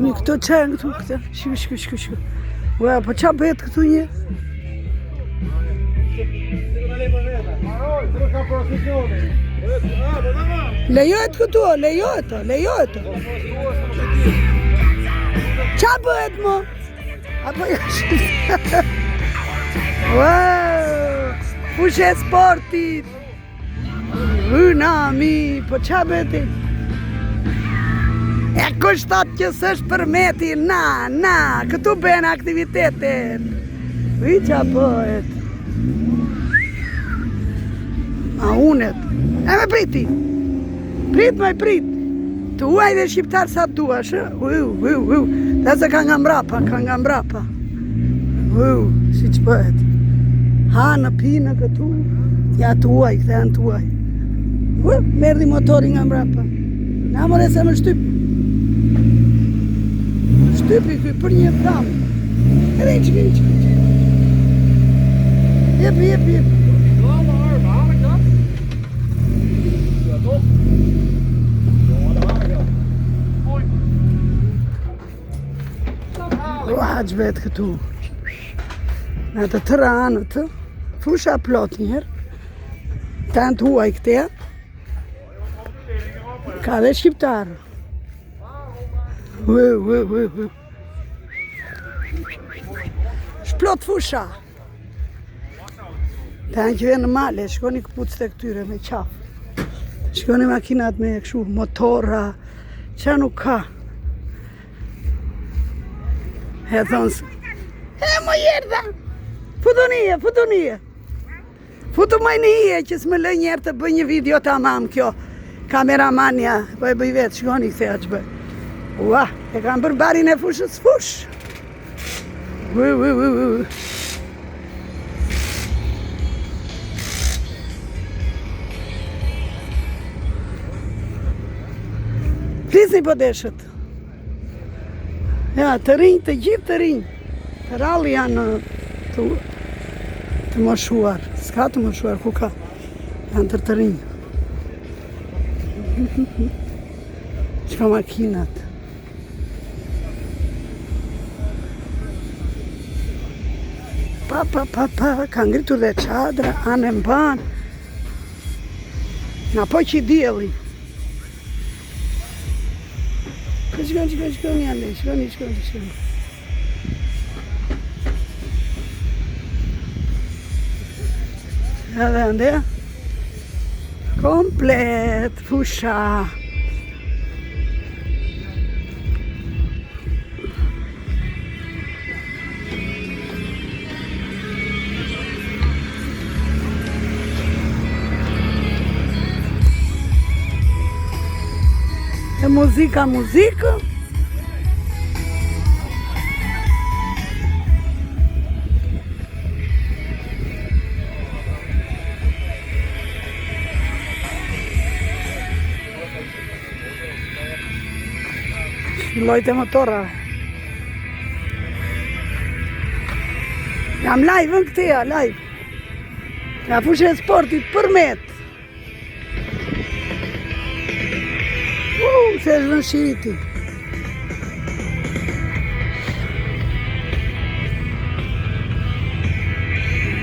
Mi këto qenë këtu këta. Shku. Ua, po qa bëhet këtu një? Lejohet këtu, lejohet. Qa bëhet mo? Apo jashtë? Wow, fushë e sportit. Nami, po qa bëhet? E kushtat që s'është përmeti, na, këtu bëhen aktivitetet. Uj qa bëhet. Ma unet. E me priti. Prit. Të uaj dhe shqiptar sa duash, dhe se ka nga mbrapa. Si që bëhet. Hanë, pinë këtu. Ja të uaj, këte janë të uaj. Merdi motori nga mbrapa. Na more se më shtyp. Shtypi këj për një dam. Edhe që. Jep. Ruaj vetë këtu. Në të tëra anët, fusha plot njërë. Ta në të huaj këte. Ka dhe shqiptarë. Shplot fusha. Ta në që vjen në male, shkoni këpuc të këtyre me qafë. Shkoni makinat me këshu, motora, qa nuk ka. E thonë së. E më jerdha! Futu nije! Futu maj në hije që s'më lë njerë të bëj një video të amam kjo. Kameramania, po e bëj vetë, shkoni këtheja që bëj. Ua, e kam për barin e fushës fush. Flisni po deshët. Ja, të rinj, të gjithë të rinj. Të rallë janë të moshuar. S'ka të moshuar, ku ka? Janë të rinj. Qka makinat. Pa, ka ngritur dhe qadra, anë mban. Na po që i djeli. Shkoni ande, shkoni. Edhe ande. Komplet, fusha. E muzika. Lojtë e motora. Jam live në këteja, live. Nga fushë e sportit përmet. Se është në shiriti.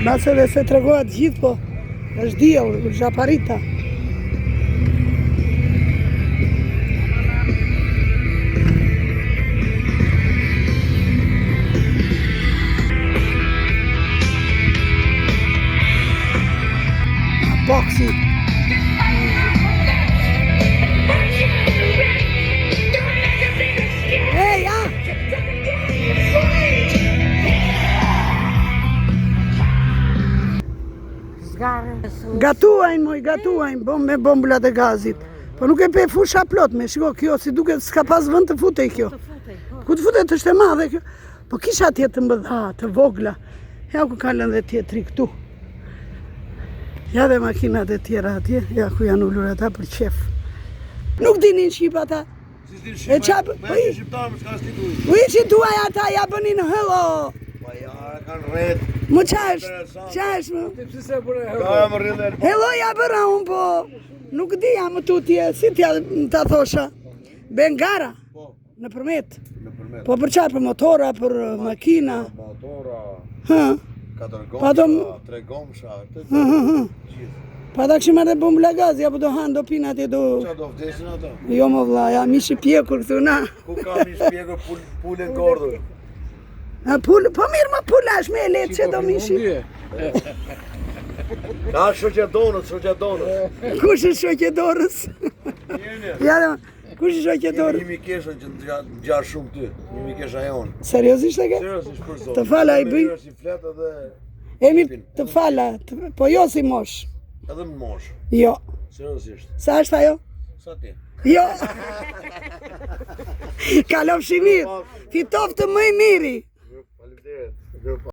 Base dhe se tregohat gjithë po. është diell, është aparita. Boxy. Hey, ja! Gatuajnë, moj, gatuajnë, me bombullat e gazit. Po nuk e pe fusha plot me, shiko, kjo, si duke s'ka pas vënd të futej kjo. Ku të futej të shte madhe kjo. Po kisha tjetë të mbëdha, të vogla. Ja ku kalën dhe tjetëri këtu. Ja dhe makinat e tjera atje, ja ku janë ullur ata për qef. Nuk dinin Shqip ata. E qapë, po i ishin tuaj ata, ja bënin hëllo. Kanë rret. Më qash më? Hello, ja bëra unë po. Nuk di jam tutje, si t'ja ta thosha. Bengara, Po, në përmet. në përmet. Po për çfarë? Për motora, për makina. Motora, Hë, 4 Pa do m- gomsha, 3 gomsha, gjithë. pa ta kishim marrë bombulla gazi, apo do han, do pin atje, do... Qa do vdesin ato? Jo më vlla, ja mishi pjekur këtu na. Ku ka mi shpjegur pulën gordër? Po mirë më pulash me letë që do mishi. Ka shoqëdonët. Kush është shoqëdorës? Ja, kush është shoqëdorës? Një mikeshën që në gjarë shumë ty. Një mikesha jonë. Seriozisht e ke? Seriosisht për zonë. Të fala, i bëj. Si flet edhe... Emi të fala, po jo si mosh. Edhe më mosh. Jo. Seriosisht. Sa është ajo? Sa ti? Jo. Kalofshi mirë. Fitoftë më i miri.